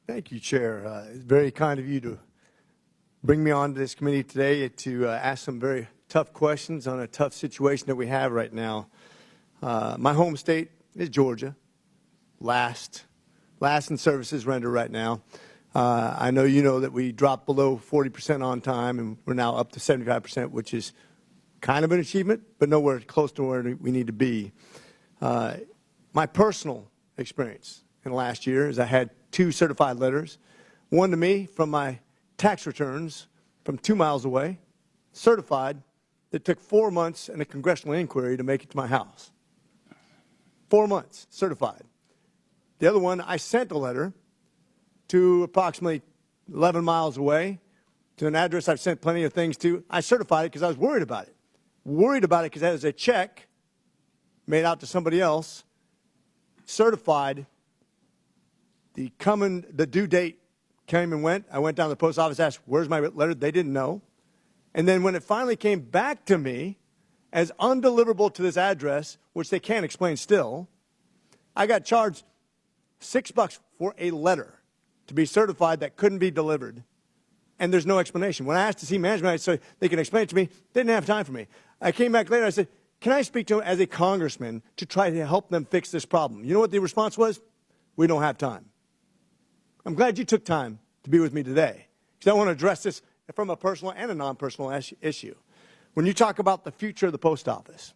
Thank you, Chair. It's very kind of you to bring me on to this committee today to ask some very tough questions on a tough situation that we have right now. My home state is Georgia, last in services rendered right now. I know you know that we dropped below 40% on time, and we're now up to 75%, which is kind of an achievement, but nowhere close to where we need to be. My personal experience in the last year is I had 2 certified letters, one to me from my tax returns from 2 miles away, certified, that took 4 months and a congressional inquiry to make it to my house. 4 months, certified. The other one, I sent a letter to approximately 11 miles away to an address I've sent plenty of things to. I certified it because I was worried about it. Worried about it because that was a check made out to somebody else, certified. The due date came and went. I went down to the post office, asked, where's my letter? They didn't know. And then when it finally came back to me as undeliverable to this address, which they can't explain still, I got charged $6 for a letter to be certified that couldn't be delivered. And there's no explanation. When I asked to see management, I said they can explain it to me. They didn't have time for me. I came back later. I said, can I speak to them as a congressman to try to help them fix this problem? You know what the response was? We don't have time. I'm glad you took time to be with me today, because I want to address this from a personal and a non-personal issue. When you talk about the future of the post office,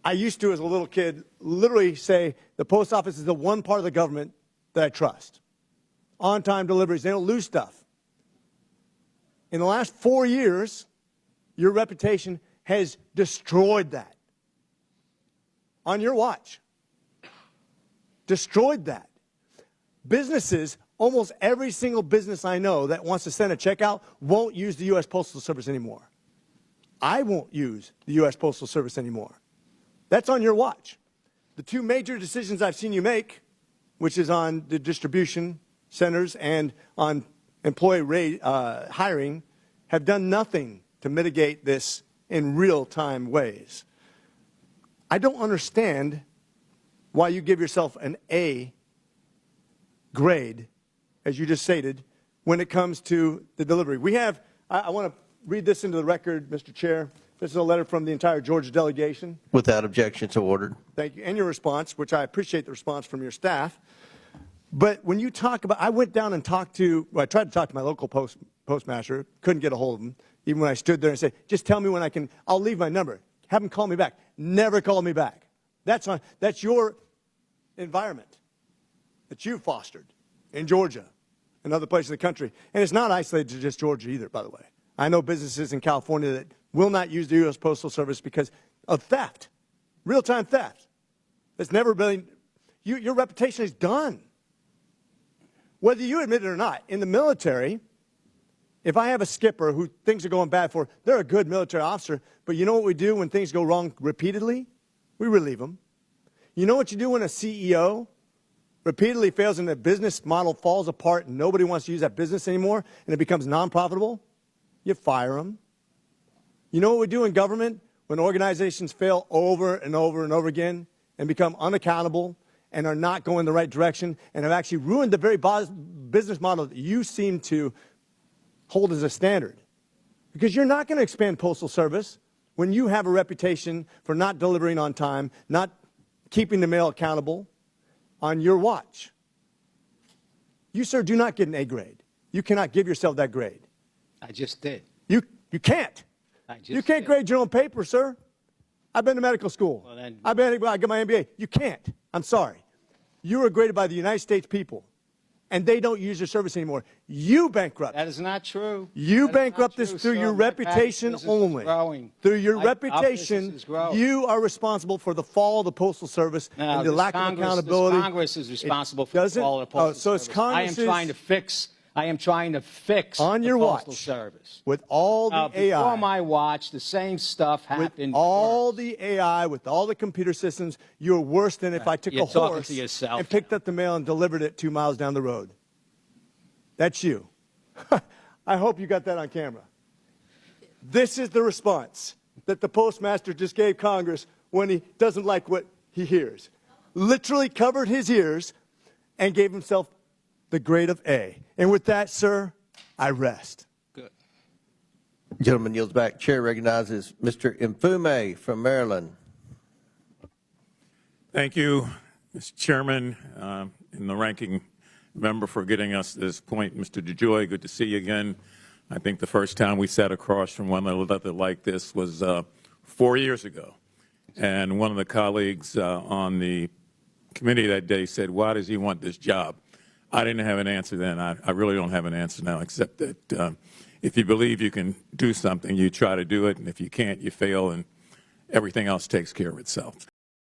I used to, as a little kid, literally say the post office is the one part of the government that I trust. On-time deliveries, they don't lose stuff. In the last 4 years, your reputation has destroyed that. On your watch. Destroyed that. Businesses, almost every single business I know that wants to send a check out won't use the U.S. Postal Service anymore. I won't use the U.S. Postal Service anymore. That's on your watch. The 2 major decisions I've seen you make, which is on the distribution centers and on employee hiring, have done nothing to mitigate this in real-time ways. I don't understand why you give yourself an A grade, as you just stated, when it comes to the delivery. We have, I want to read this into the record, Mr. Chair. This is a letter from the entire Georgia delegation. Without objection, so ordered. Thank you. And your response, which I appreciate the response from your staff. But when you talk about, I went down and talked to, well, I tried to talk to my local postmaster, couldn't get a hold of him, even when I stood there and said, just tell me when I can, I'll leave my number. Have him call me back. Never called me back. That's your environment that you fostered in Georgia and other places in the country. And it's not isolated to just Georgia either, by the way. I know businesses in California that will not use the U.S. Postal Service because of theft, real-time theft. It's never been, your reputation is done. Whether you admit it or not, in the military, if I have a skipper who things are going bad for, they're a good military officer, but you know what we do when things go wrong repeatedly? We relieve them. You know what you do when a CEO repeatedly fails and the business model falls apart and nobody wants to use that business anymore and it becomes non-profitable? You fire them. You know what we do in government when organizations fail over and over and over again and become unaccountable and are not going the right direction and have actually ruined the very business model that you seem to hold as a standard? Because you're not going to expand Postal Service when you have a reputation for not delivering on time, not keeping the mail accountable on your watch. You, sir, do not get an A grade. You cannot give yourself that grade. I just did. You can't. You can't grade your own paper, sir. I've been to medical school. Well, then, I got my MBA. You can't. I'm sorry. You are graded by the United States people, and they don't use your service anymore. You bankrupt. that is not true. You That is bankrupt not this true, through sir. your My reputation business is only. growing. Through your Our reputation, business is growing. you are responsible for the fall of the Postal Service No, and the this lack of Congress, accountability. This Congress is responsible for the fall of the Postal so it's Service. Congress's- I am trying to fix on the your Postal watch, Service. with all the AI. Before my watch, the same stuff happened. With all the AI, with all the computer systems, you're worse than if I took You're a talking horse to yourself and picked up the mail and delivered it 2 miles down the road. That's you. I hope you got that on camera. This is the response that the postmaster just gave Congress when he doesn't like what he hears. Literally covered his ears and gave himself the grade of A. And with that, sir, I rest. Good. Gentleman yields back. Chair recognizes Mr. Mfume from Maryland. Thank you, Mr. Chairman, and the ranking member for getting us to this point. Mr. Dejoy, good to see you again. I think the first time we sat across from one another like this was 4 years ago. And one of the colleagues on the committee that day said, why does he want this job? I didn't have an answer then. I really don't have an answer now, except that if you believe you can do something, you try to do it, and if you can't, you fail, and everything else takes care of itself.